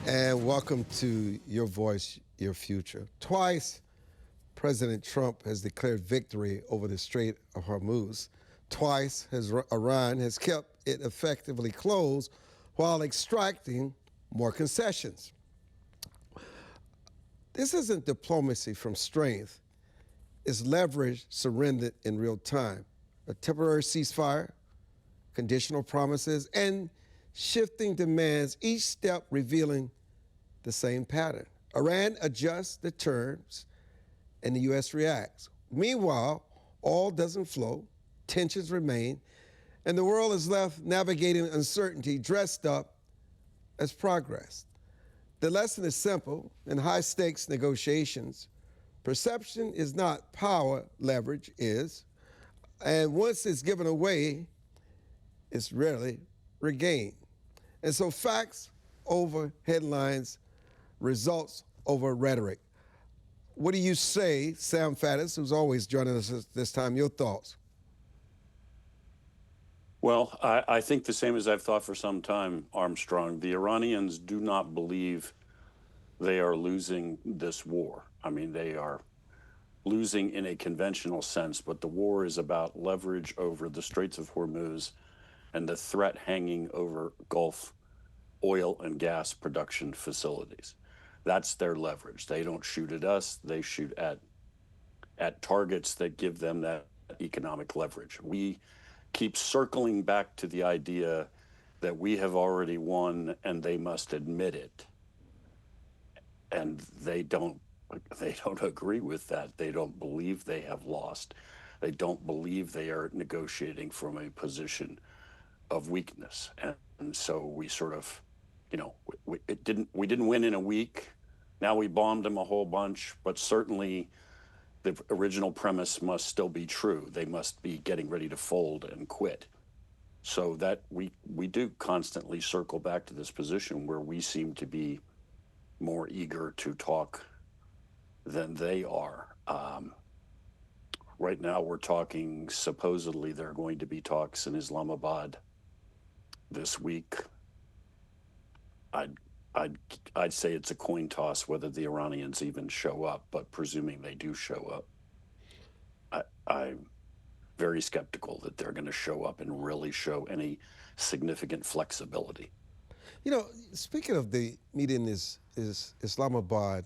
and welcome to Your Voice, Your Future. Twice, President Trump has declared victory over the Strait of Hormuz. Twice, Iran has kept it effectively closed while extracting more concessions. This isn't diplomacy from strength. It's leverage surrendered in real time. A temporary ceasefire, conditional promises, and shifting demands, each step revealing the same pattern. Iran adjusts the terms, and the U.S. reacts. Meanwhile, oil doesn't flow, tensions remain, and the world is left navigating uncertainty dressed up as progress. The lesson is simple. In high-stakes negotiations, perception is not power, leverage is. And once it's given away, it's rarely regained. And so facts over headlines, results over rhetoric. What do you say, Sam Faddis, who's always joining us at this time? Your thoughts? Well, I think the same as I've thought for some time, Armstrong. The Iranians do not believe they are losing this war. I mean, they are losing in a conventional sense, but the war is about leverage over the Straits of Hormuz and the threat hanging over Gulf oil and gas production facilities. That's their leverage. They don't shoot at us. They shoot at targets that give them that economic leverage. We keep circling back to the idea that we have already won and they must admit it. And they don't agree with that. They don't believe they have lost. They don't believe they are negotiating from a position of weakness. And so we sort of, we didn't win in a week. Now we bombed them a whole bunch, but certainly the original premise must still be true. They must be getting ready to fold and quit. So that we do constantly circle back to this position where we seem to be more eager to talk than they are. Right now we're talking, supposedly there are going to be talks in Islamabad this week. I'd say it's a coin toss whether the Iranians even show up, but presuming they do show up, I'm very skeptical that they're going to show up and really show any significant flexibility. Speaking of the meeting is Islamabad,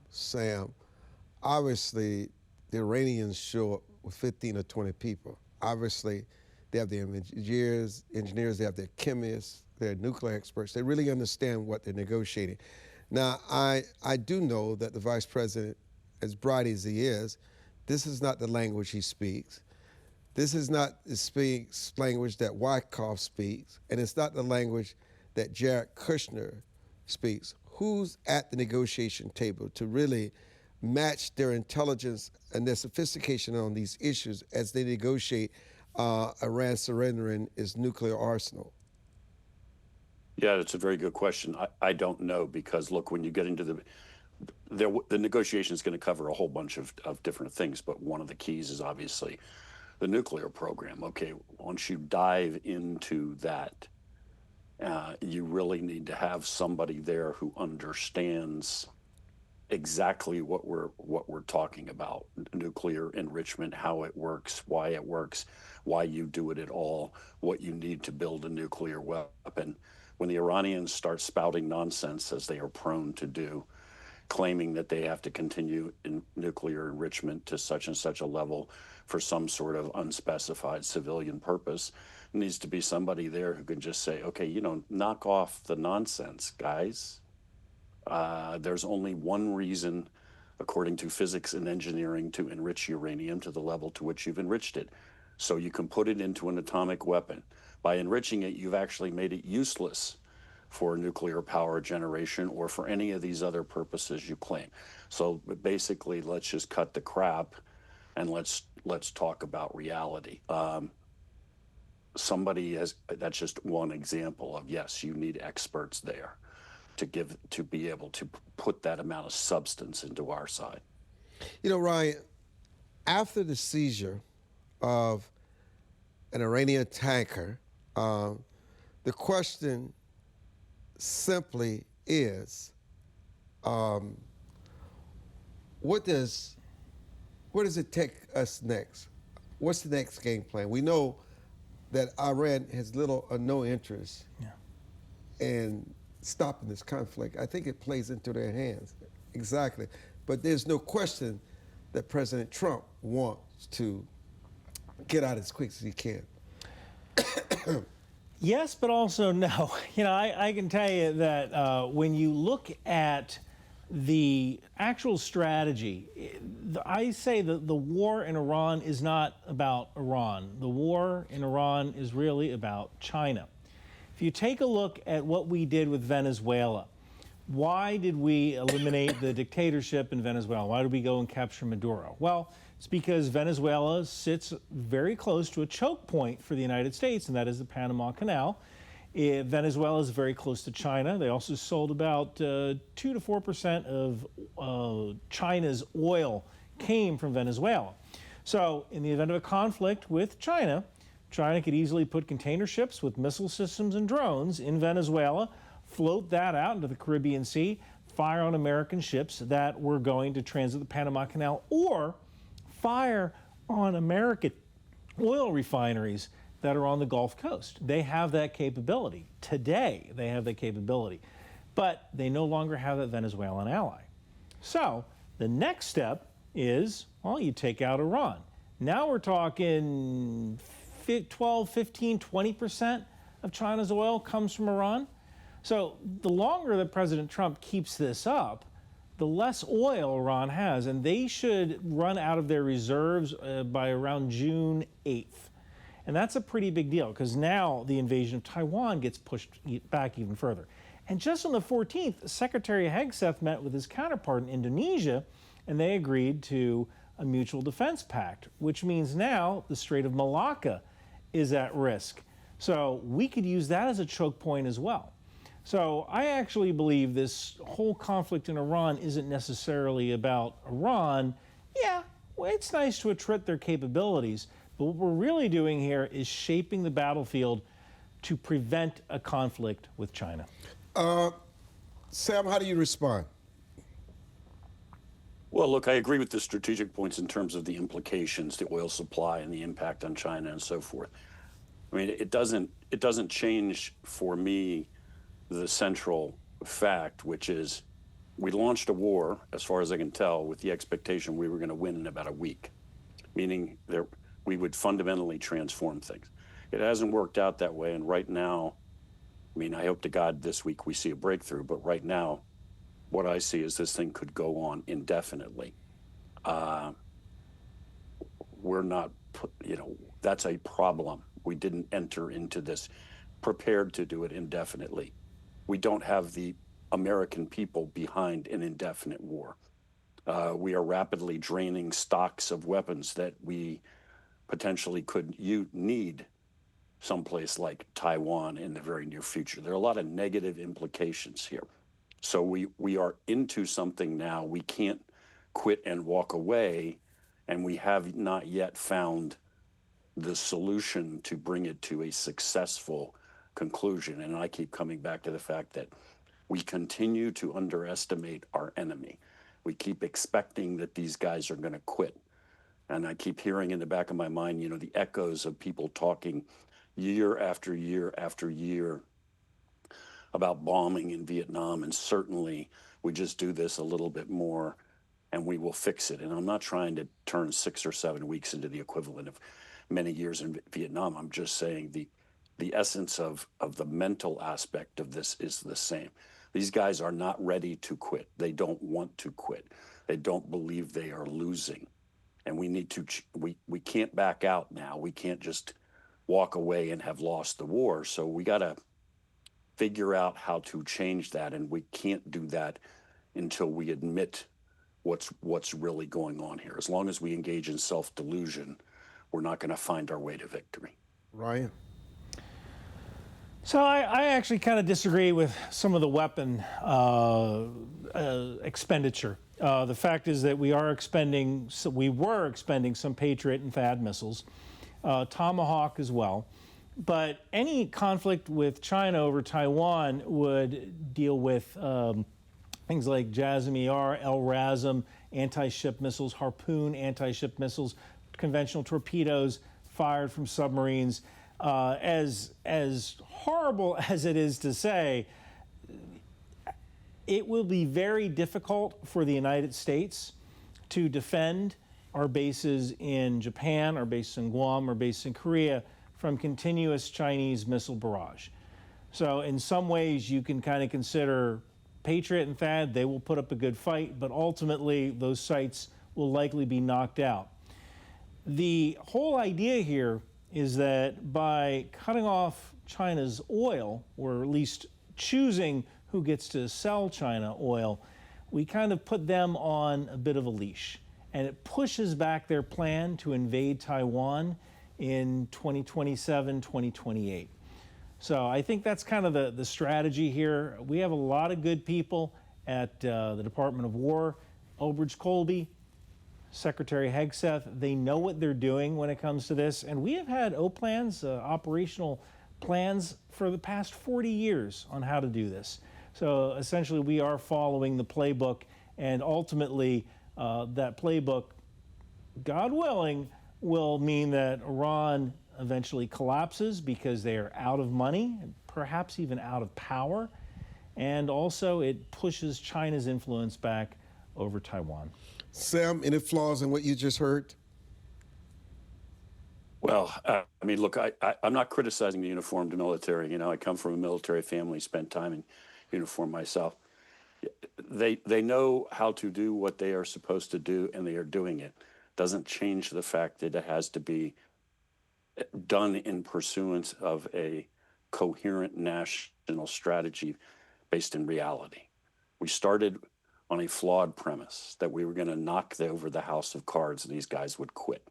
Sam, obviously the Iranians show up with 15 or 20 people. Obviously, they have their engineers, they have their chemists, their nuclear experts. They really understand what they're negotiating. Now, I do know that the vice president, as bright as he is, this is not the language he speaks. This is not the language that Wyckoff speaks, and it's not the language that Jared Kushner speaks. Who's at the negotiation table to really match their intelligence and their sophistication on these issues as they negotiate Iran surrendering its nuclear arsenal? Yeah, that's a very good question. I don't know because, look, when you get into the negotiation is going to cover a whole bunch of different things, but one of the keys is obviously the nuclear program. Okay, once you dive into that, you really need to have somebody there who understands exactly what we're talking about: nuclear enrichment, how it works, why you do it at all, what you need to build a nuclear weapon. When the Iranians start spouting nonsense, as they are prone to do, claiming that they have to continue in nuclear enrichment to such and such a level for some sort of unspecified civilian purpose, needs to be somebody there who can just say, okay, knock off the nonsense, guys. There's only one reason, according to physics and engineering, to enrich uranium to the level to which you've enriched it. So you can put it into an atomic weapon. By enriching it, you've actually made it useless for nuclear power generation or for any of these other purposes you claim. So basically, let's just cut the crap and let's talk about reality. That's just one example of, yes, you need experts there to be able to put that amount of substance into our side. Ryan, after the seizure of an Iranian tanker, the question simply is, what does it take us next? What's the next game plan? We know that Iran has little or no interest in stopping this conflict. I think it plays into their hands. Exactly. But there's no question that President Trump wants to get out as quick as he can. Yes, but also no. You know, I can tell you that when you look at the actual strategy, I say that the war in Iran is not about Iran. The war in Iran is really about China. If you take a look at what we did with Venezuela, why did we eliminate the dictatorship in Venezuela? Why did we go and capture Maduro? Well, it's because Venezuela sits very close to a choke point for the United States, and that is the Panama Canal. Venezuela is very close to China. They also sold about 2 to 4% of China's oil came from Venezuela. So in the event of a conflict with China, China could easily put container ships with missile systems and drones in Venezuela, float that out into the Caribbean Sea, fire on American ships that were going to transit the Panama Canal, or fire on American oil refineries that are on the Gulf Coast. They have that capability. Today, they have that capability. But they no longer have that Venezuelan ally. So the next step is, well, you take out Iran. Now we're talking 12, 15, 20% of China's oil comes from Iran. So the longer that President Trump keeps this up, the less oil Iran has, and they should run out of their reserves by around June 8th. And that's a pretty big deal, because now the invasion of Taiwan gets pushed back even further. And just on the 14th, Secretary Hegseth met with his counterpart in Indonesia, and they agreed to a mutual defense pact, which means now the Strait of Malacca is at risk. So we could use that as a choke point as well. So I actually believe this whole conflict in Iran isn't necessarily about Iran. Yeah, well, it's nice to attrit their capabilities, but what we're really doing here is shaping the battlefield to prevent a conflict with China. Sam, how do you respond? Well, look, I agree with the strategic points in terms of the implications, the oil supply and the impact on China and so forth. I mean, it doesn't change for me the central fact, which is we launched a war, as far as I can tell, with the expectation we were going to win in about a week, meaning we would fundamentally transform things. It hasn't worked out that way, and right now, I mean, I hope to God this week we see a breakthrough, but right now, what I see is this thing could go on indefinitely. We're not, that's a problem. We didn't enter into this prepared to do it indefinitely. We don't have the American people behind an indefinite war. We are rapidly draining stocks of weapons that we potentially could need someplace like Taiwan in the very near future. There are a lot of negative implications here. So we are into something now. We can't quit and walk away, and we have not yet found the solution to bring it to a successful conclusion. And I keep coming back to the fact that we continue to underestimate our enemy. We keep expecting that these guys are going to quit. And I keep hearing in the back of my mind, the echoes of people talking year after year after year about bombing in Vietnam. And certainly we just do this a little bit more and we will fix it. And I'm not trying to turn 6 or 7 weeks into the equivalent of many years in Vietnam. I'm just saying the essence of the mental aspect of this is the same. These guys are not ready to quit. They don't want to quit. They don't believe they are losing. And we need to, we can't back out now. We can't just walk away and have lost the war. So we got to figure out how to change that. And we can't do that until we admit what's really going on here. As long as we engage in self-delusion, we're not going to find our way to victory. Ryan? So I actually kind of disagree with some of the weapon expenditure. The fact is that we were expending some Patriot and THAAD missiles, Tomahawk as well. But any conflict with China over Taiwan would deal with things like JASSM-ER, LRASM, anti-ship missiles, Harpoon anti-ship missiles, conventional torpedoes fired from submarines. As horrible as it is to say, it will be very difficult for the United States to defend our bases in Japan, our bases in Guam, our bases in Korea from continuous Chinese missile barrage. So in some ways you can kind of consider Patriot and THAAD, they will put up a good fight, but ultimately those sites will likely be knocked out. The whole idea here is that by cutting off China's oil, or at least choosing who gets to sell China oil, we kind of put them on a bit of a leash. And it pushes back their plan to invade Taiwan in 2027, 2028. So I think that's kind of the strategy here. We have a lot of good people at the Department of War. Elbridge Colby, Secretary Hegseth, they know what they're doing when it comes to this. And we have had OPLANs, operational plans, for the past 40 years on how to do this. So essentially we are following the playbook, and ultimately that playbook, God willing, will mean that Iran eventually collapses because they are out of money, perhaps even out of power, and also it pushes China's influence back over Taiwan. Sam, any flaws in what you just heard? Well, I mean, look, I'm not criticizing the uniformed military. You know, I come from a military family, spent time in uniform myself. They know how to do what they are supposed to do, and they are doing it. Doesn't change the fact that it has to be done in pursuance of a coherent national strategy based in reality. We started on a flawed premise that we were going to knock over the house of cards and these guys would quit.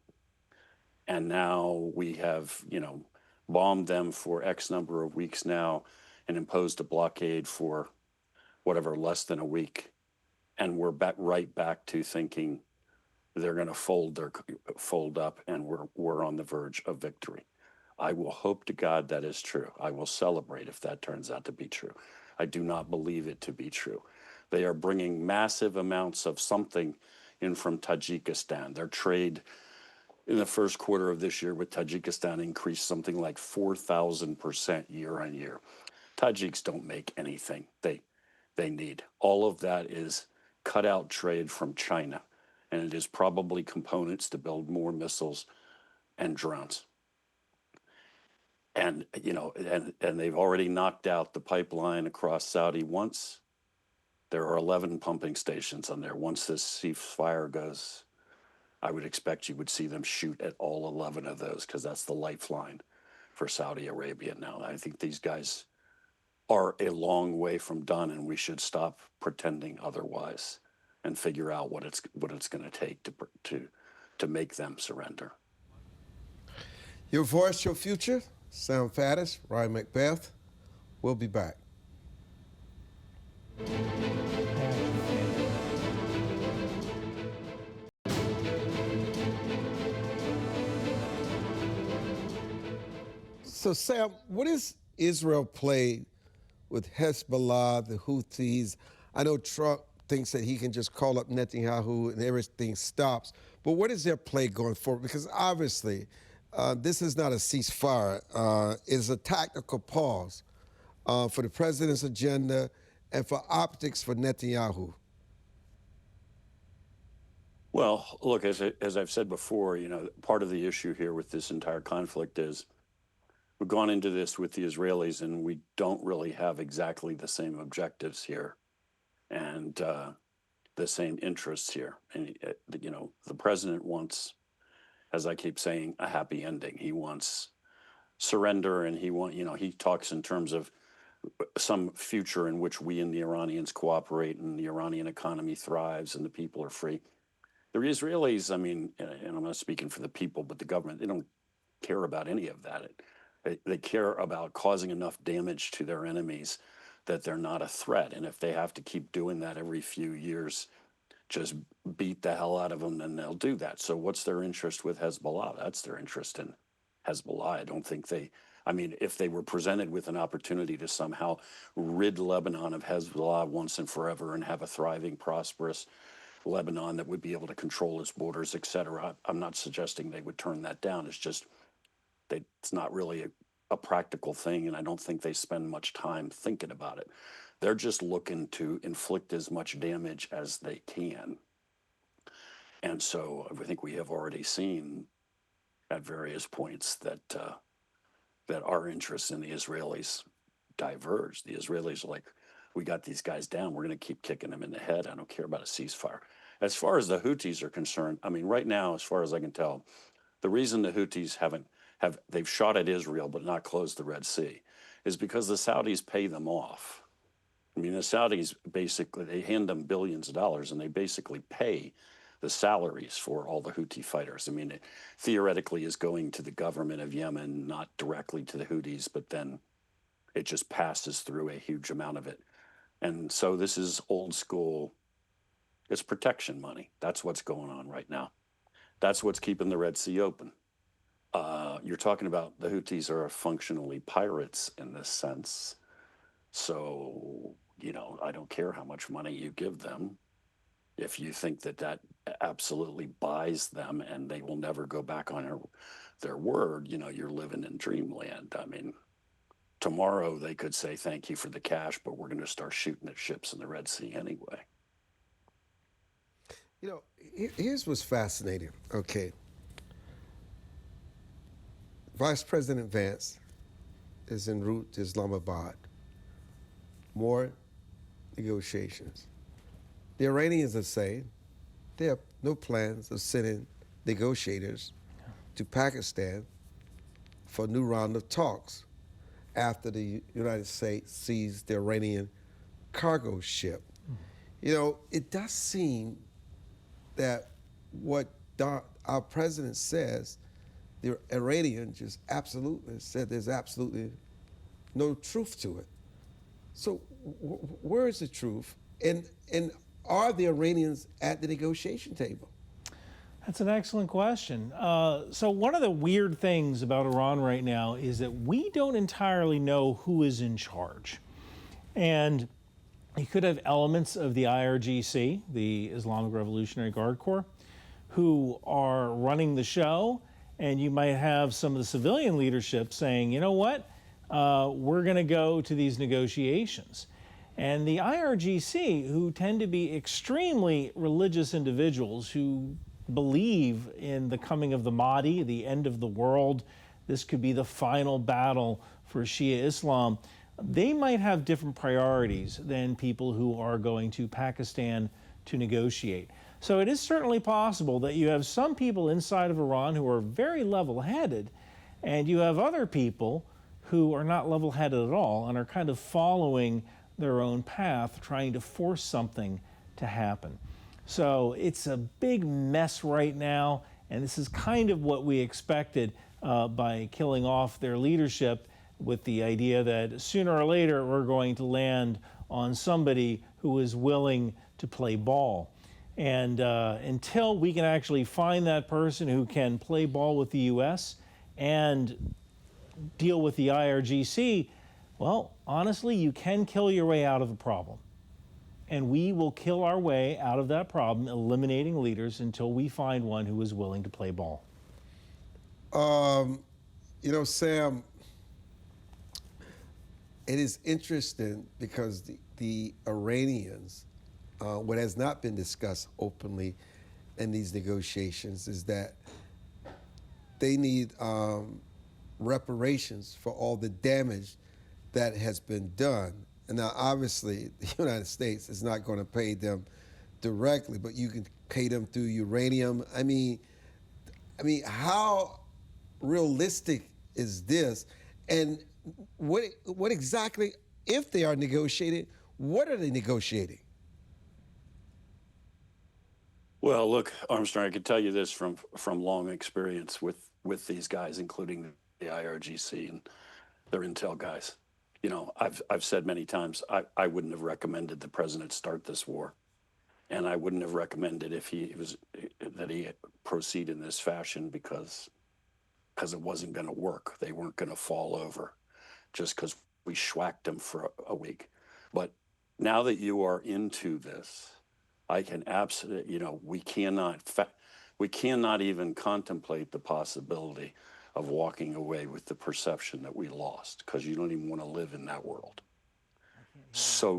And now we have, you know, bombed them for X number of weeks now and imposed a blockade for whatever, less than a week. And we're right back to thinking they're going to fold up, and we're on the verge of victory. I will hope to God that is true. I will celebrate if that turns out to be true. I do not believe it to be true. They are bringing massive amounts of something in from Tajikistan. Their trade in the first quarter of this year with Tajikistan increased something like 4,000% year on year. Tajiks don't make anything they need. All of that is cut out trade from China, and it is probably components to build more missiles and drones. And, you know, and they've already knocked out the pipeline across Saudi once. There are 11 pumping stations on there. Once this ceasefire goes, I would expect you would see them shoot at all 11 of those, because that's the lifeline for Saudi Arabia now. I think these guys are a long way from done, and we should stop pretending otherwise and figure out what it's going to take to make them surrender. Your voice, your future. Sam Faddis, Ryan McBeth. We'll be back. So, Sam, what does Israel play with Hezbollah, the Houthis? I know Trump thinks that he can just call up Netanyahu and everything stops. But what is their play going forward? Because obviously, this is not a ceasefire. It's a tactical pause for the president's agenda and for optics for Netanyahu. Well, look, as I've said before, you know, part of the issue here with this entire conflict is we've gone into this with the Israelis, and we don't really have exactly the same objectives here and the same interests here. And, you know, the president wants, as I keep saying, a happy ending. He wants surrender, and he talks in terms of some future in which we and the Iranians cooperate and the Iranian economy thrives and the people are free. The Israelis, I mean, and I'm not speaking for the people, but the government, they don't care about any of that. They care about causing enough damage to their enemies that they're not a threat. And if they have to keep doing that every few years, just beat the hell out of them, then they'll do that. So what's their interest with Hezbollah? That's their interest in Hezbollah. I don't think they I mean, if they were presented with an opportunity to somehow rid Lebanon of Hezbollah once and forever and have a thriving, prosperous Lebanon that would be able to control its borders, et cetera, I'm not suggesting they would turn that down. It's just it's not really a practical thing, and I don't think they spend much time thinking about it. They're just looking to inflict as much damage as they can. And so I think we have already seen at various points that that our interests in the Israelis diverge. The Israelis are like, we got these guys down. We're going to keep kicking them in the head. I don't care about a ceasefire. As far as the Houthis are concerned, I mean, right now, as far as I can tell, the reason the Houthis they've shot at Israel but not closed the Red Sea is because the Saudis pay them off. I mean, the Saudis basically, they hand them billions of dollars and they basically pay the salaries for all the Houthi fighters. I mean, it theoretically is going to the government of Yemen, not directly to the Houthis, but then it just passes through a huge amount of it. And so this is old school, it's protection money. That's what's going on right now. That's what's keeping the Red Sea open. You're talking about the Houthis are functionally pirates in this sense. So, you know, I don't care how much money you give them. If you think that that absolutely buys them and they will never go back on their word, you know, you're living in dreamland. I mean, tomorrow they could say thank you for the cash, but we're going to start shooting at ships in the Red Sea anyway. You know, here's what's fascinating. Okay. Vice President Vance is en route to Islamabad. More negotiations. The Iranians are saying they have no plans of sending negotiators to Pakistan for a new round of talks after the United States seized the Iranian cargo ship. You know, it does seem that what our president says, the Iranian just absolutely said there's absolutely no truth to it. So where is the truth? And are the Iranians at the negotiation table? That's an excellent question. So one of the weird things about Iran right now is that we don't entirely know who is in charge. And you could have elements of the IRGC, the Islamic Revolutionary Guard Corps, who are running the show, and you might have some of the civilian leadership saying, you know what, we're going to go to these negotiations. And the IRGC, who tend to be extremely religious individuals who believe in the coming of the Mahdi, the end of the world, this could be the final battle for Shia Islam, they might have different priorities than people who are going to Pakistan to negotiate. So it is certainly possible that you have some people inside of Iran who are very level-headed, and you have other people who are not level-headed at all and are kind of following their own path, trying to force something to happen. So it's a big mess right now, and this is kind of what we expected by killing off their leadership, with the idea that sooner or later we're going to land on somebody who is willing to play ball. And until we can actually find that person who can play ball with the U.S. and deal with the IRGC, well, honestly, you can kill your way out of a problem. And we will kill our way out of that problem, eliminating leaders until we find one who is willing to play ball. You know, Sam, it is interesting because the Iranians, what has not been discussed openly in these negotiations is that they need reparations for all the damage that has been done. And now, obviously, the United States is not going to pay them directly, but you can pay them through uranium. I mean, how realistic is this? And what exactly, if they are negotiating, what are they negotiating? Well, look, Armstrong, I can tell you this from long experience with these guys, including the IRGC and their intel guys. You know, I've said many times, I wouldn't have recommended the president start this war, and I wouldn't have recommended that he proceed in this fashion, because because it wasn't going to work. They weren't going to fall over just because we schwacked them for a week. But now that you are into this, I can absolutely, we cannot even contemplate the possibility of walking away with the perception that we lost, because you don't even want to live in that world. So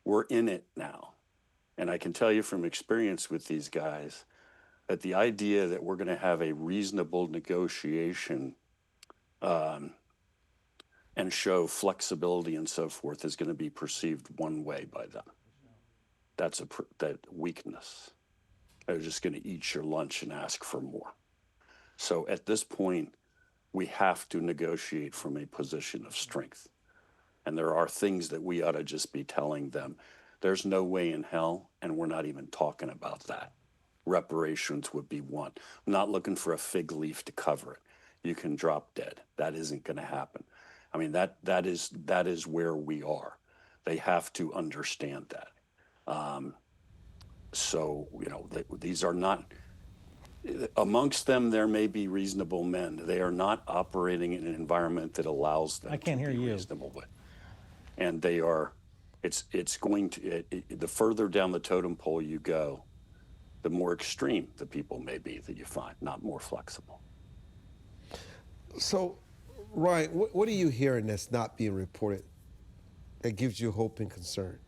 we're in it now. And I can tell you from experience with these guys that the idea that we're going to have a reasonable negotiation and show flexibility and so forth is going to be perceived one way by them. That's that weakness. They're just going to eat your lunch and ask for more. So at this point, we have to negotiate from a position of strength. And there are things that we ought to just be telling them. There's no way in hell, and we're not even talking about that. Reparations would be one. I'm not looking for a fig leaf to cover it. You can drop dead. That isn't going to happen. I mean, that is where we are. They have to understand that. So, these are not, amongst them, there may be reasonable men. They are not operating in an environment that allows them to be reasonable. And they are, it's going to, the further down the totem pole you go, the more extreme the people may be that you find, not more flexible. So, Ryan, what are you hearing that's not being reported that gives you hope and concern?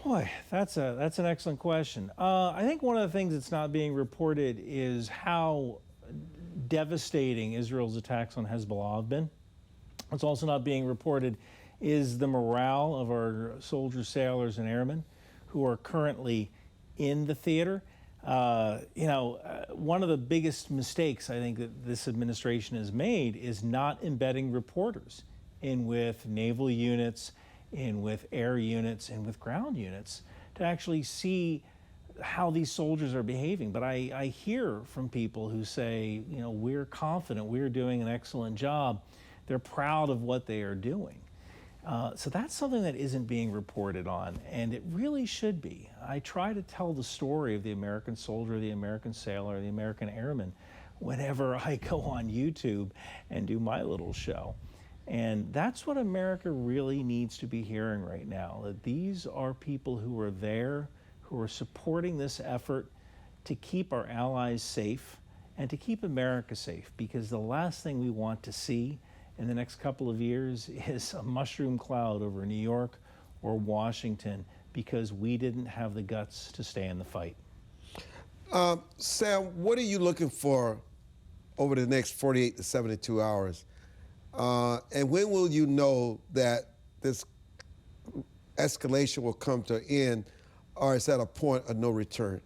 Boy, that's an excellent question. I think one of the things that's not being reported is how devastating Israel's attacks on Hezbollah have been. What's also not being reported is the morale of our soldiers, sailors, and airmen who are currently in the theater. One of the biggest mistakes I think that this administration has made is not embedding reporters in with naval units, in with air units, and with ground units to actually see how these soldiers are behaving. But I hear from people who say, we're confident, we're doing an excellent job. They're proud of what they are doing. So that's something that isn't being reported on, and it really should be. I try to tell the story of the American soldier, the American sailor, the American airman whenever I go on YouTube and do my little show. And that's what America really needs to be hearing right now, that these are people who are there, who are supporting this effort to keep our allies safe and to keep America safe, because the last thing we want to see in the next couple of years is a mushroom cloud over New York or Washington because we didn't have the guts to stay in the fight. Sam, what are you looking for over the next 48 to 72 hours? And when will you know that this escalation will come to an end, or is at a point of no return?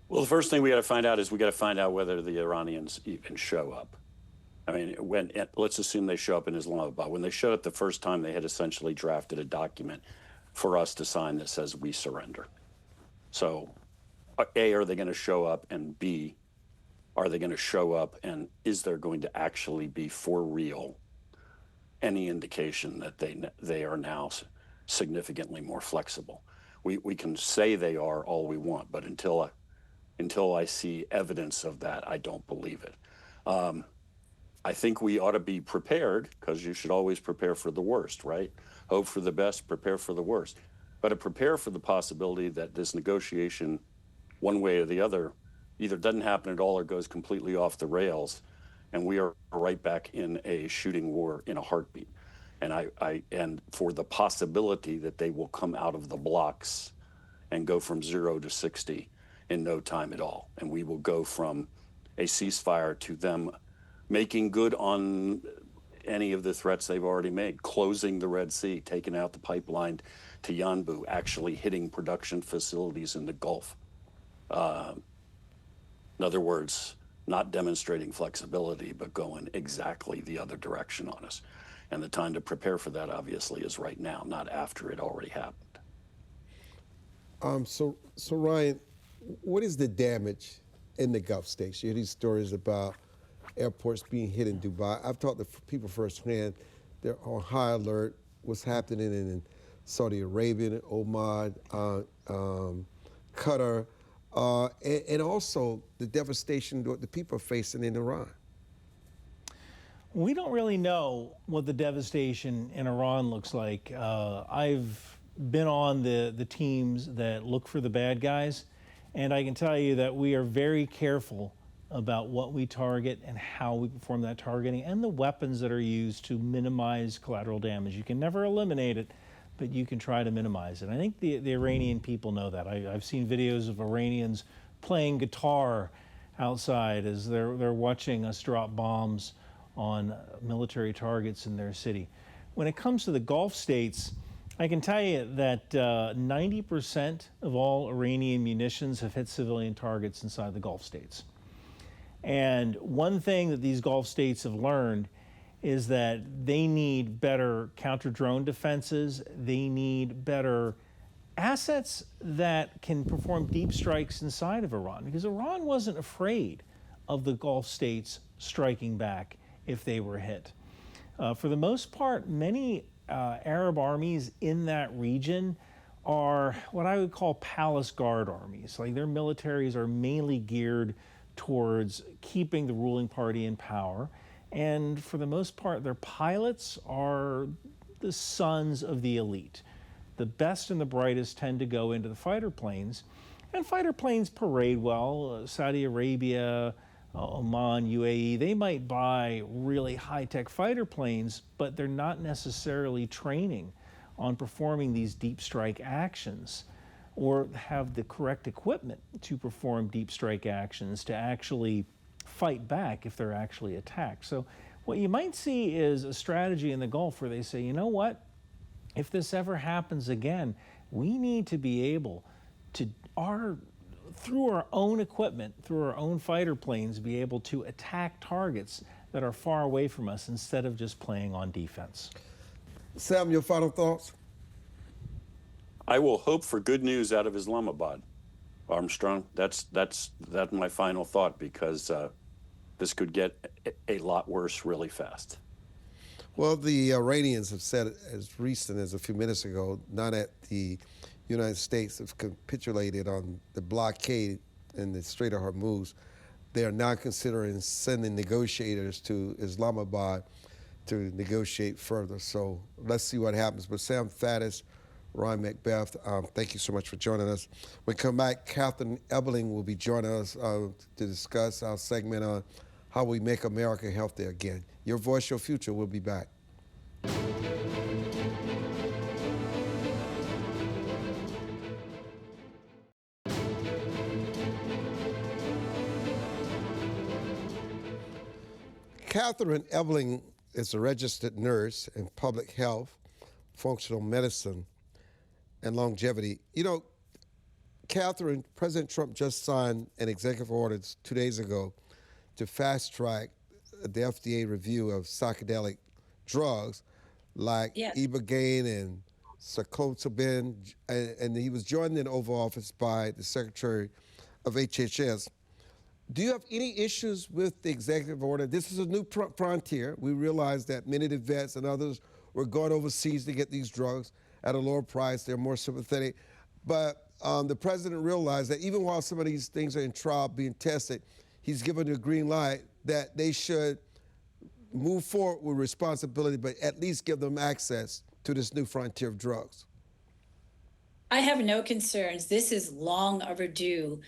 Well, the first thing we got to find out is we got to find out whether the Iranians even show up. I mean, let's assume they show up in Islamabad. When they showed up the first time, they had essentially drafted a document for us to sign that says we surrender. So, A, are they going to show up? And B, are they going to show up? And is there going to actually be, for real, any indication that they are now significantly more flexible? We can say they are all we want, but until I see evidence of that, I don't believe it. I think we ought to be prepared, because you should always prepare for the worst, right? Hope for the best, prepare for the worst. But to prepare for the possibility that this negotiation, one way or the other, either doesn't happen at all or goes completely off the rails, and we are right back in a shooting war in a heartbeat. And for the possibility that they will come out of the blocks and go from 0 to 60 in no time at all. And we will go from a ceasefire to them making good on any of the threats they've already made, closing the Red Sea, taking out the pipeline to Yanbu, actually hitting production facilities in the Gulf. In other words, not demonstrating flexibility, but going exactly the other direction on us. And the time to prepare for that, obviously, is right now, not after it already happened. So Ryan, what is the damage in the Gulf states? You hear these stories about airports being hit in Dubai. I've talked to people firsthand. They're on high alert. What's happening in Saudi Arabia, Oman, Qatar. and also the devastation that the people are facing in Iran? We don't really know what the devastation in Iran looks like. I've been on the teams that look for the bad guys, and I can tell you that we are very careful about what we target and how we perform that targeting and the weapons that are used to minimize collateral damage. You can never eliminate it, but you can try to minimize it. I think the Iranian people know that. I've seen videos of Iranians playing guitar outside as they're watching us drop bombs on military targets in their city. When it comes to the Gulf states, I can tell you that 90% of all Iranian munitions have hit civilian targets inside the Gulf states. And one thing that these Gulf states have learned is that they need better counter-drone defenses. They need better assets that can perform deep strikes inside of Iran, because Iran wasn't afraid of the Gulf states striking back if they were hit. For the most part, many Arab armies in that region are what I would call palace guard armies. Like, their militaries are mainly geared towards keeping the ruling party in power. And for the most part, their pilots are the sons of the elite. The best and the brightest tend to go into the fighter planes, and fighter planes parade well. Saudi Arabia, Oman, UAE, they might buy really high-tech fighter planes, but they're not necessarily training on performing these deep strike actions or have the correct equipment to perform deep strike actions to actually fight back if they're actually attacked. So what you might see is a strategy in the Gulf where they say, you know what, if this ever happens again, we need to be able to, through our own equipment, through our own fighter planes, be able to attack targets that are far away from us instead of just playing on defense. Sam, your final thoughts? I will hope for good news out of Islamabad, Armstrong. That's my final thought, because this could get a lot worse really fast. Well, the Iranians have said as recent as a few minutes ago, not that the United States have capitulated on the blockade in the Strait of Hormuz. They are now considering sending negotiators to Islamabad to negotiate further. So let's see what happens. But Sam Faddis, Ryan McBeth, thank you so much for joining us. When we come back, Catherine Ebeling will be joining us to discuss our segment on how we make America healthy again. Your voice, your future. We'll be back. Catherine Ebeling is a registered nurse in public health, functional medicine, and longevity. You know, Catherine, President Trump just signed an executive order 2 days ago to fast track the FDA review of psychedelic drugs like Ebeling and psilocybin, and he was joined in the Oval Office by the Secretary of HHS. Do you have any issues with the executive order? This is a new frontier. We realize that many of the vets and others were going overseas to get these drugs at a lower price. They're more sympathetic. But the president realized that even while some of these things are in trial being tested, he's given the green light that they should move forward with responsibility, but at least give them access to this new frontier of drugs. I have no concerns. This is long overdue.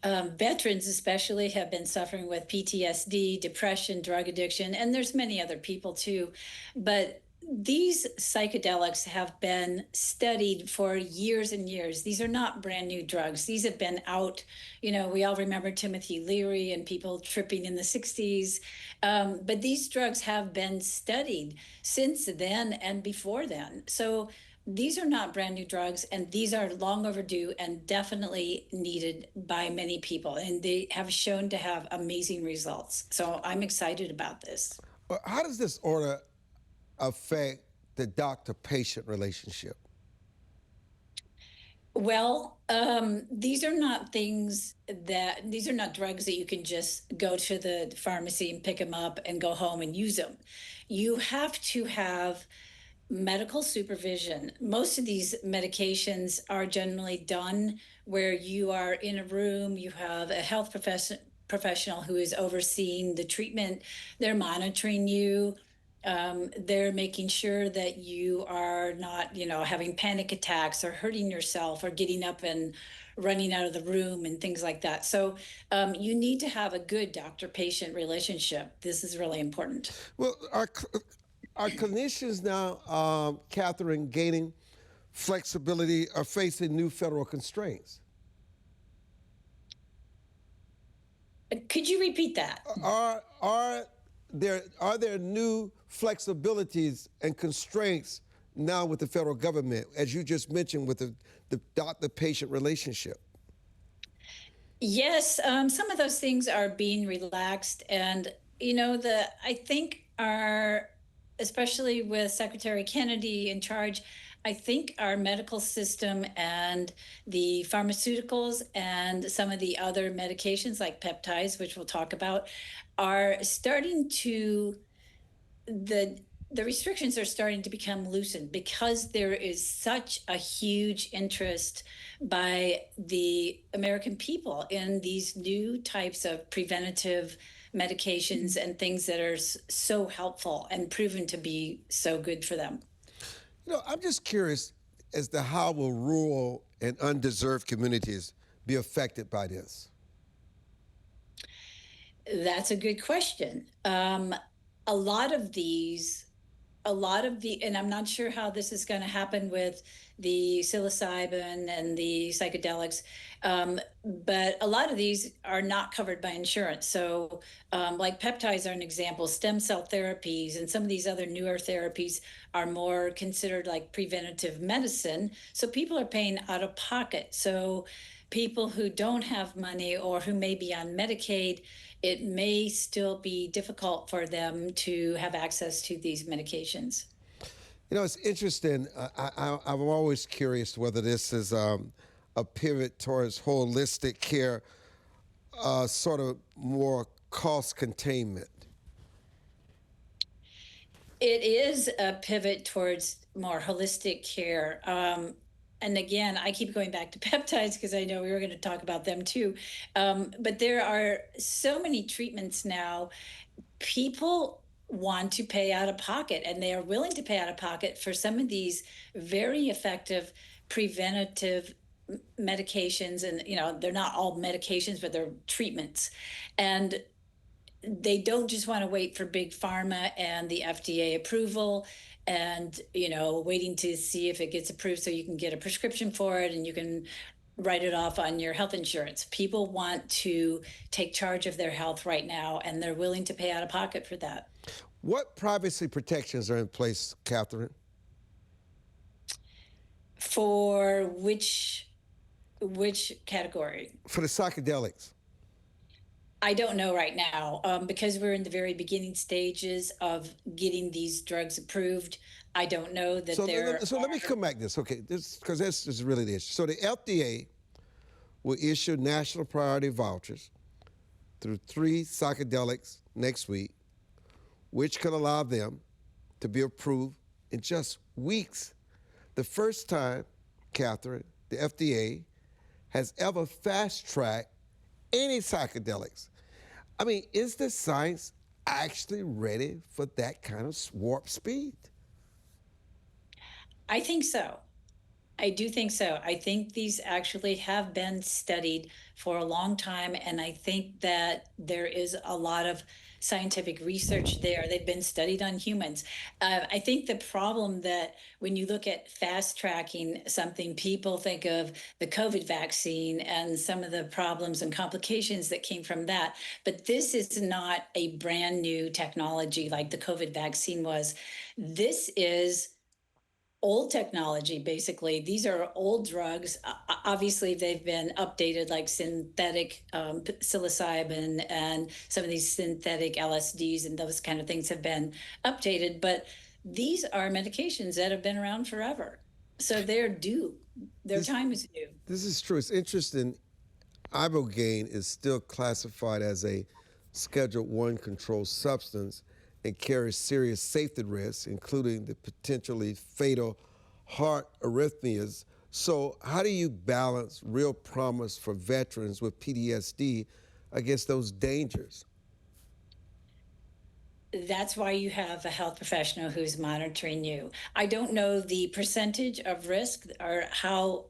Veterans especially have been suffering with PTSD, depression, drug addiction, and there's many other people too. But these psychedelics have been studied for years and years. These are not brand new drugs. These have been out, we all remember Timothy Leary and people tripping in the 60s. But these drugs have been studied since then and before then. So these are not brand new drugs, and these are long overdue and definitely needed by many people. And they have shown to have amazing results. So I'm excited about this. How does this order affect the doctor-patient relationship? Well, these are not drugs that you can just go to the pharmacy and pick them up and go home and use them. You have to have medical supervision. Most of these medications are generally done where you are in a room, you have a health professional who is overseeing the treatment, they're monitoring you. They're making sure that you are not, having panic attacks or hurting yourself or getting up and running out of the room and things like that. So you need to have a good doctor-patient relationship. This is really important. Well, are clinicians now, Catherine, gaining flexibility or facing new federal constraints? Could you repeat that? Are there new flexibilities and constraints now with the federal government, as you just mentioned, with the doctor-patient relationship? Yes, some of those things are being relaxed, and I think especially with Secretary Kennedy in charge, I think our medical system and the pharmaceuticals and some of the other medications like peptides, which we'll talk about, are starting to the restrictions are starting to become loosened because there is such a huge interest by the American people in these new types of preventative medications and things that are so helpful and proven to be so good for them. I'm just curious as to how will rural and undeserved communities be affected by this? That's a good question. A lot of and I'm not sure how this is going to happen with the psilocybin and the psychedelics, but a lot of these are not covered by insurance. So, like peptides are an example, stem cell therapies, and some of these other newer therapies are more considered like preventative medicine. So people are paying out of pocket. So people who don't have money or who may be on Medicaid, it may still be difficult for them to have access to these medications. It's interesting. I'm always curious whether this is a pivot towards holistic care, sort of more cost containment. It is a pivot towards more holistic care. And again, I keep going back to peptides because I know we were going to talk about them too. But there are so many treatments now. People want to pay out of pocket, and they are willing to pay out of pocket for some of these very effective preventative medications. And, they're not all medications, but they're treatments. And they don't just want to wait for big pharma and the FDA approval and waiting to see if it gets approved so you can get a prescription for it and you can write it off on your health insurance. People want to take charge of their health right now, and they're willing to pay out of pocket for that. What privacy protections are in place, Catherine? For which category? For the psychedelics. I don't know right now, because we're in the very beginning stages of getting these drugs approved. I don't know that let me come back to this, okay? Because this is really the issue. So the FDA will issue national priority vouchers through 3 psychedelics next week, which could allow them to be approved in just weeks. The first time, Catherine, the FDA has ever fast-tracked any psychedelics. I mean, is the science actually ready for that kind of warp speed? I think so. I do think so. I think these actually have been studied for a long time, and I think that there is a lot of scientific research there. They've been studied on humans. I think the problem that when you look at fast tracking something, people think of the COVID vaccine and some of the problems and complications that came from that. But this is not a brand new technology like the COVID vaccine was. This is old technology, basically. These are old drugs. Obviously, they've been updated, like synthetic psilocybin and some of these synthetic LSDs and those kind of things have been updated. But these are medications that have been around forever. So they're due. Their time is due. This is true. It's interesting. Ibogaine is still classified as a Schedule I controlled substance, and carry serious safety risks, including the potentially fatal heart arrhythmias. So how do you balance real promise for veterans with PTSD against those dangers? That's why you have a health professional who's monitoring you. I don't know the percentage of risk or how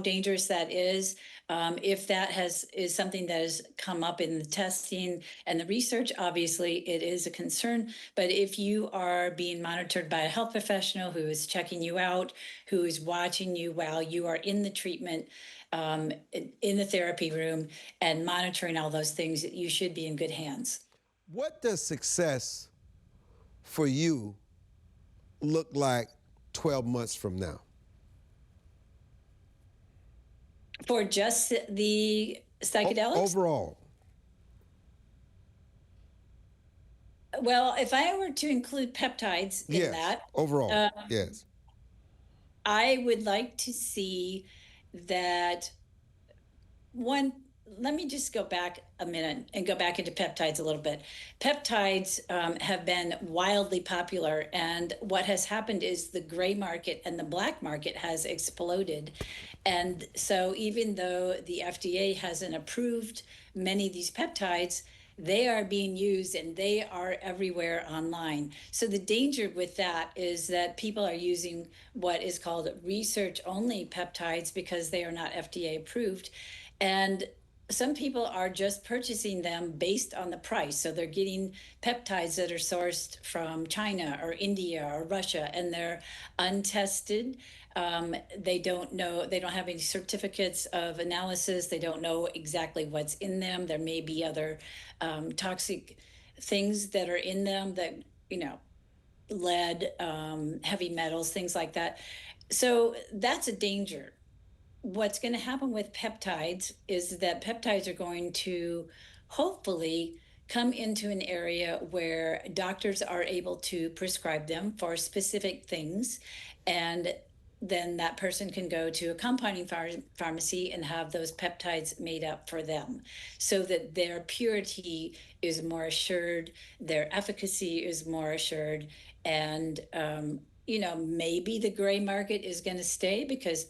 dangerous that is. If that is something that has come up in the testing and the research, obviously it is a concern. But if you are being monitored by a health professional who is checking you out, who is watching you while you are in the treatment, in the therapy room, and monitoring all those things, you should be in good hands. What does success for you look like 12 months from now? For just the psychedelics? Overall. Well, if I were to include peptides in Yes, that, overall, yes. I would like to see that one. Let me just go back a minute and go back into peptides a little bit. Peptides have been wildly popular, and what has happened is the gray market and the black market has exploded. And so even though the FDA hasn't approved many of these peptides, they are being used and they are everywhere online. So the danger with that is that people are using what is called research only peptides because they are not FDA approved. And some people are just purchasing them based on the price. So they're getting peptides that are sourced from China or India or Russia, and they're untested. They don't know, they don't have any certificates of analysis. They don't know exactly what's in them. There may be other toxic things that are in them that, lead, heavy metals, things like that. So that's a danger. What's going to happen with peptides is that peptides are going to hopefully come into an area where doctors are able to prescribe them for specific things, and then that person can go to a compounding pharmacy and have those peptides made up for them so that their purity is more assured, their efficacy is more assured, and maybe the gray market is going to stay because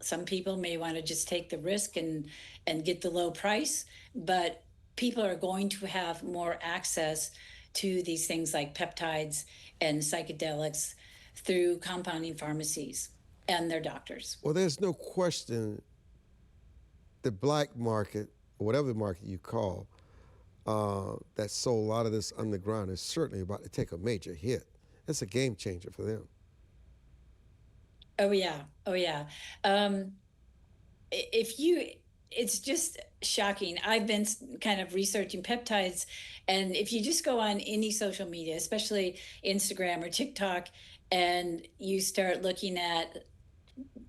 some people may want to just take the risk and get the low price, but people are going to have more access to these things like peptides and psychedelics through compounding pharmacies and their doctors. Well, there's no question the black market, or whatever market you call, that sold a lot of this underground is certainly about to take a major hit. It's a game changer for them. Oh yeah. It's just shocking. I've been kind of researching peptides, and if you just go on any social media, especially Instagram or TikTok, and you start looking at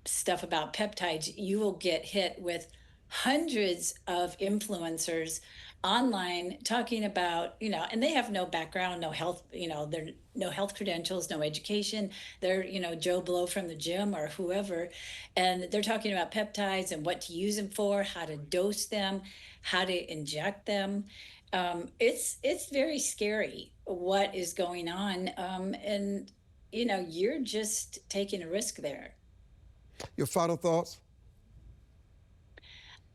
stuff about peptides, you will get hit with hundreds of influencers online talking about, and they have no background, no health, they're no health credentials, no education. They're, Joe Blow from the gym or whoever. And they're talking about peptides and what to use them for, how to dose them, how to inject them. It's very scary what is going on. And, you're just taking a risk there. Your final thoughts?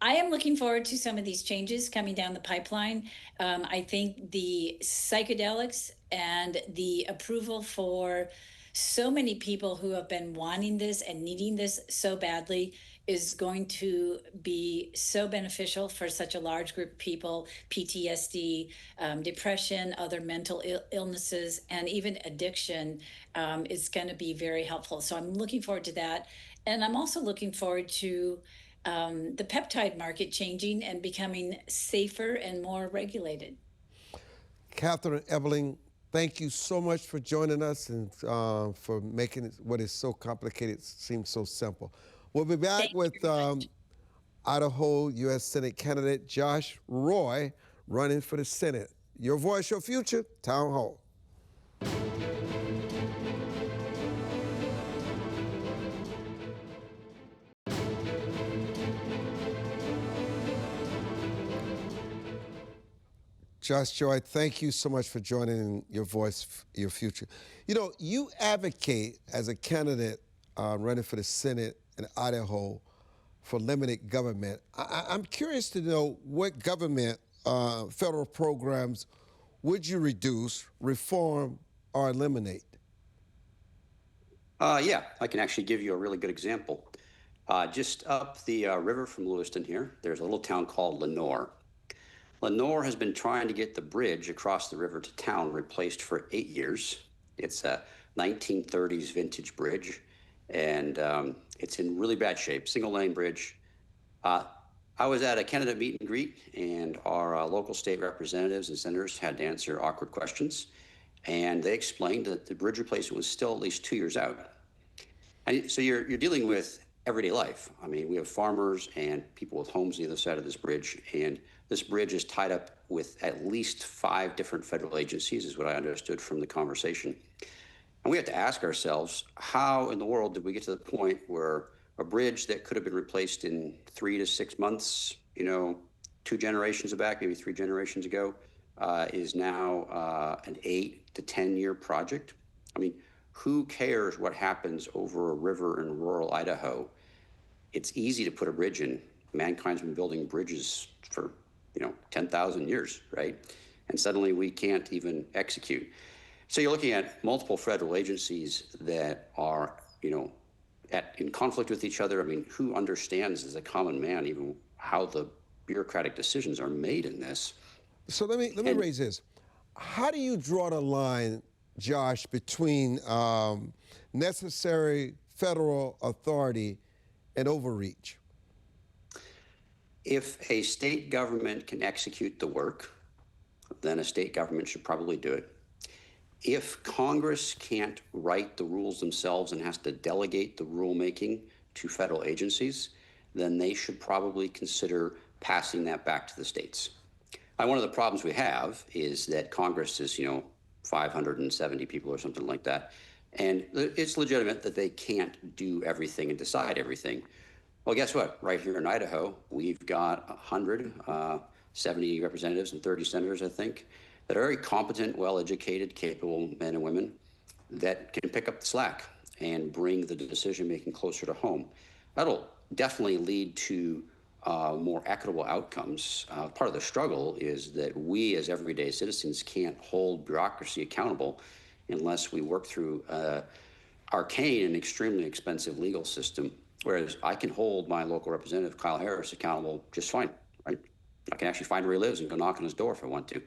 I am looking forward to some of these changes coming down the pipeline. I think the psychedelics and the approval for so many people who have been wanting this and needing this so badly is going to be so beneficial for such a large group of people. PTSD, depression, other mental illnesses, and even addiction is going to be very helpful. So I'm looking forward to that. And I'm also looking forward to the peptide market changing and becoming safer and more regulated. Catherine Ebeling, thank you so much for joining us and for making what is so complicated seem so simple. We'll be back with Idaho U.S. Senate candidate Josh Roy running for the Senate. Your voice, your future, Town Hall. Josh Joy, thank you so much for joining Your Voice, Your Future. You know, you advocate as a candidate running for the Senate in Idaho for limited government. I'm curious to know what government federal programs would you reduce, reform, or eliminate? Yeah, I can actually give you a really good example. Just up the river from Lewiston here, there's a little town called Lenore. Lenore has been trying to get the bridge across the river to town replaced for 8 years. It's a 1930s vintage bridge, and it's in really bad shape, single lane bridge. I was at a candidate meet and greet, and our local state representatives and senators had to answer awkward questions, and they explained that the bridge replacement was still at least 2 years out. And so you're dealing with everyday life. I mean, we have farmers and people with homes on the other side of this bridge, and this bridge is tied up with at least 5 different federal agencies, is what I understood from the conversation. And we have to ask ourselves, how in the world did we get to the point where a bridge that could have been replaced in 3 to 6 months, 2 generations back, maybe 3 generations ago, is now an 8 to 10-year project? I mean, who cares what happens over a river in rural Idaho? It's easy to put a bridge in. Mankind's been building bridges for 10,000 years, right? And suddenly we can't even execute. So you're looking at multiple federal agencies that are, in conflict with each other. I mean, who understands as a common man even how the bureaucratic decisions are made in this? So let me raise this. How do you draw the line, Josh, between necessary federal authority and overreach? If a state government can execute the work, then a state government should probably do it. If Congress can't write the rules themselves and has to delegate the rulemaking to federal agencies, then they should probably consider passing that back to the states. One of the problems we have is that Congress is, 570 people or something like that, and it's legitimate that they can't do everything and decide everything. Well, guess what? Right here in Idaho, we've got 170 representatives and 30 senators, I think, that are very competent, well-educated, capable men and women that can pick up the slack and bring the decision-making closer to home. That'll definitely lead to more equitable outcomes. Part of the struggle is that we as everyday citizens can't hold bureaucracy accountable unless we work through arcane and extremely expensive legal system, whereas I can hold my local representative, Kyle Harris, accountable just fine, right? I can actually find where he lives and go knock on his door if I want to.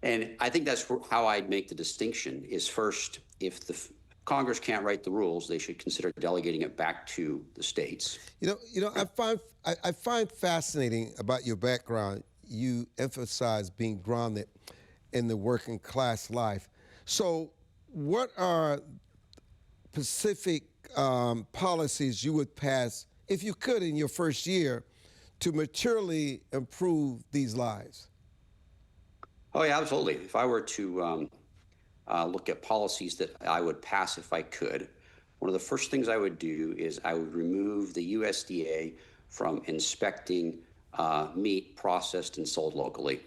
And I think that's how I'd make the distinction is first, if the Congress can't write the rules, they should consider delegating it back to the states. I find fascinating about your background. You emphasize being grounded in the working class life. So what are specific policies you would pass, if you could, in your first year to materially improve these lives? Oh, yeah, absolutely. If I were to look at policies that I would pass if I could, one of the first things I would do is I would remove the USDA from inspecting meat processed and sold locally.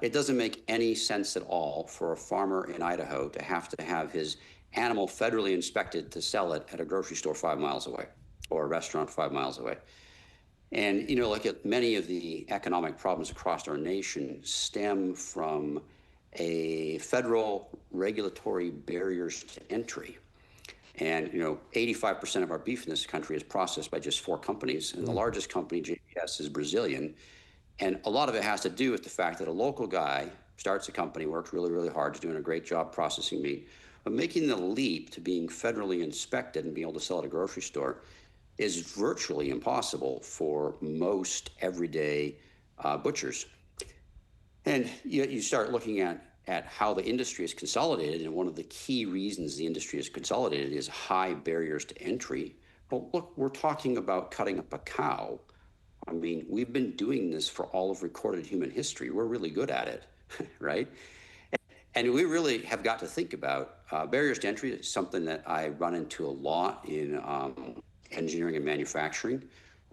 It doesn't make any sense at all for a farmer in Idaho to have his animal federally inspected to sell it at a grocery store 5 miles away or a restaurant 5 miles away. And, like many of the economic problems across our nation stem from a federal regulatory barriers to entry. And, 85% of our beef in this country is processed by just 4 companies. And the largest company, JBS, is Brazilian. And a lot of it has to do with the fact that a local guy starts a company, works really, really hard, is doing a great job processing meat. But making the leap to being federally inspected and being able to sell at a grocery store is virtually impossible for most everyday butchers. And you start looking at how the industry is consolidated, and one of the key reasons the industry is consolidated is high barriers to entry. Well, look, we're talking about cutting up a cow. I mean, we've been doing this for all of recorded human history. We're really good at it, right? And we really have got to think about barriers to entry. Is something that I run into a lot in engineering and manufacturing,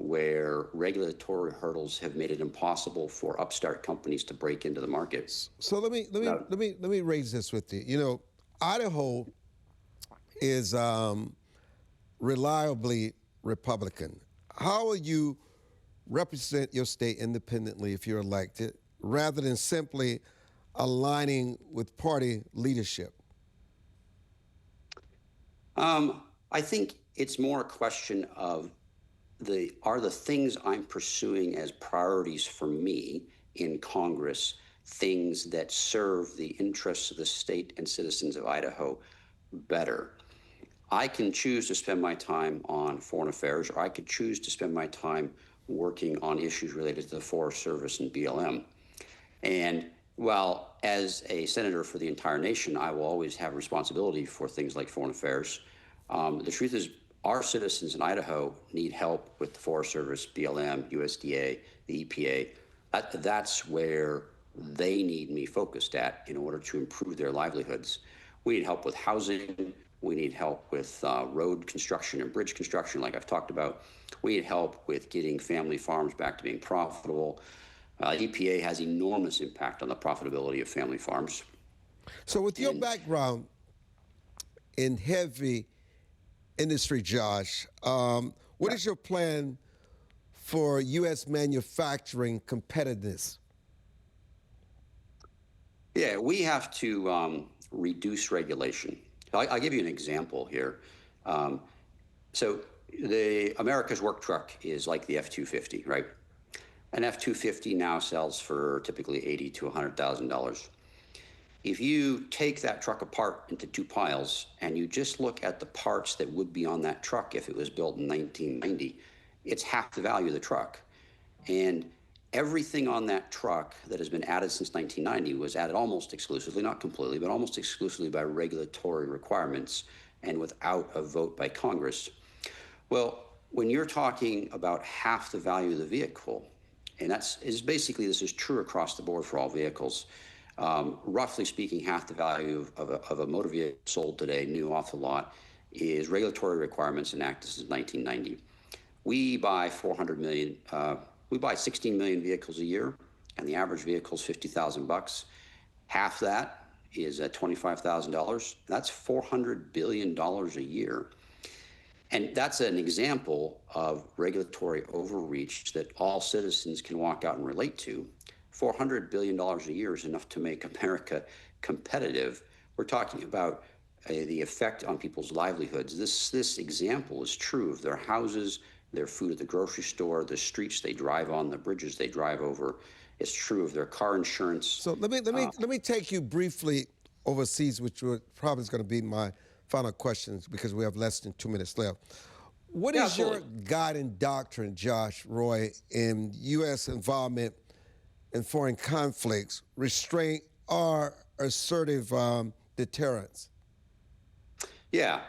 where regulatory hurdles have made it impossible for upstart companies to break into the market. So let me raise this with you. You know, Idaho is reliably Republican. How will you represent your state independently if you're elected, rather than simply aligning with party leadership? I think it's more a question of are the things I'm pursuing as priorities for me in Congress things that serve the interests of the state and citizens of Idaho better? I can choose to spend my time on foreign affairs, or I could choose to spend my time working on issues related to the Forest Service and BLM. And while as a senator for the entire nation, I will always have responsibility for things like foreign affairs, the truth is our citizens in Idaho need help with the Forest Service, BLM, USDA, the EPA. That's where they need me focused at in order to improve their livelihoods. We need help with housing. We need help with road construction and bridge construction, like I've talked about. We need help with getting family farms back to being profitable. EPA has enormous impact on the profitability of family farms. So with your background in heavy industry, Josh, what is your plan for U.S. manufacturing competitiveness? Yeah, we have to reduce regulation. I'll give you an example here. So America's work truck is like the F-250, right? An F-250 now sells for typically $80,000 to $100,000. If you take that truck apart into two piles and you just look at the parts that would be on that truck if it was built in 1990, it's half the value of the truck. And everything on that truck that has been added since 1990 was added almost exclusively, not completely, but almost exclusively by regulatory requirements and without a vote by Congress. Well, when you're talking about half the value of the vehicle, and this is true across the board for all vehicles, roughly speaking, half the value of a motor vehicle sold today, new off the lot, is regulatory requirements enacted since 1990. We buy 16 million vehicles a year, and the average vehicle is $50,000. Half that is at $25,000. That's $400 billion a year. And that's an example of regulatory overreach that all citizens can walk out and relate to. $400 billion a year is enough to make America competitive. We're talking about the effect on people's livelihoods. This example is true of their houses, their food at the grocery store, the streets they drive on, the bridges they drive over. It's true of their car insurance. So let me take you briefly overseas, which probably is going to be my final questions because we have less than 2 minutes left. What is your guiding doctrine, Josh Roy, in U.S. involvement in foreign conflicts, restraint, or assertive deterrence? Yeah.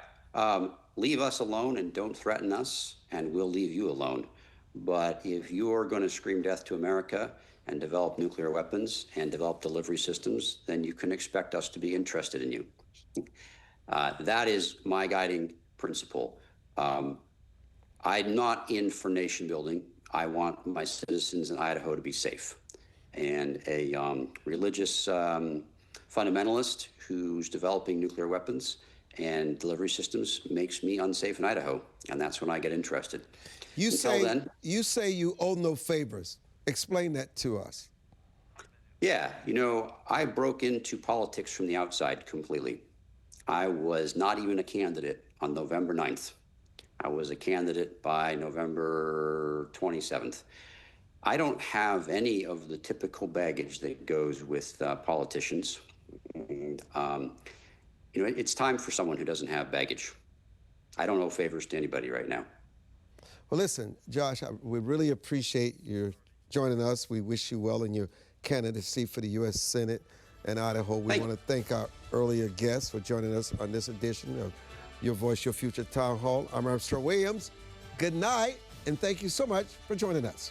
Leave us alone and don't threaten us, and we'll leave you alone. But if you're going to scream death to America and develop nuclear weapons and develop delivery systems, then you can expect us to be interested in you. That is my guiding principle. I'm not in for nation building. I want my citizens in Idaho to be safe. And a religious fundamentalist who's developing nuclear weapons and delivery systems makes me unsafe in Idaho, and that's when I get interested. You say you owe no favors. Explain that to us. Yeah, I broke into politics from the outside completely. I was not even a candidate on November 9th. I was a candidate by November 27th. I don't have any of the typical baggage that goes with politicians. It's time for someone who doesn't have baggage. I don't owe favors to anybody right now. Well, listen, Josh, we really appreciate your joining us. We wish you well in your candidacy for the U.S. Senate and Idaho. We want to thank our earlier guests for joining us on this edition of Your Voice, Your Future Town Hall. I'm Armstrong Williams. Good night, and thank you so much for joining us.